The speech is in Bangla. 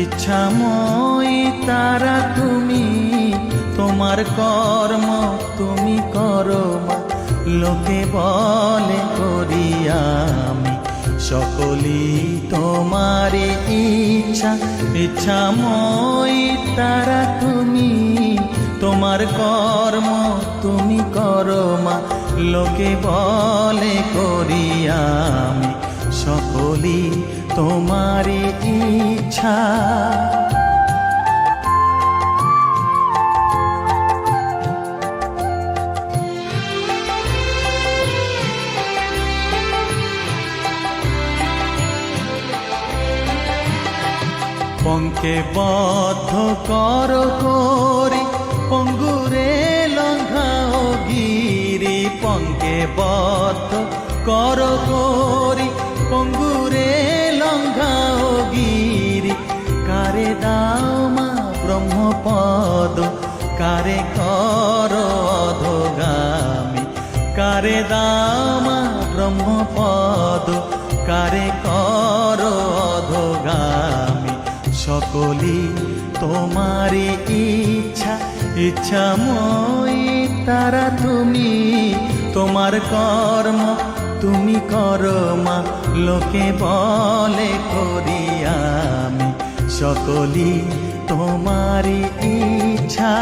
ইচ্ছাময়ী তারা তুমি, তোমার কর্ম তুমি করো মা। লোকে বলে করি আমি, সকলই তোমারই ইচ্ছা। ইচ্ছাময়ী তারা তুমি, তোমার কর্ম তুমি করো মা। লোকে বলে করি আমি, সকলই তোমারই ইচ্ছা। পঙ্কে বদ্ধ কর করি, পঙ্গুরে লঙ্ঘাও গিরি। পঙ্কে বদ্ধ কর করি, পঙ্গুরে লঙ্ঘাও গিরি। কারে দাও মা ব্রহ্মপদ, কারে কর অধোগামী। কারে দাও মা ব্রহ্মপদ, কারে কর অধোগামী। সকলই তোমারই ইচ্ছা। ইচ্ছাময়ী তারা তুমি, তোমার কর্ম তুমি করো মা। লোকে বলে করি আমি, সকলই তোমারই ইচ্ছা।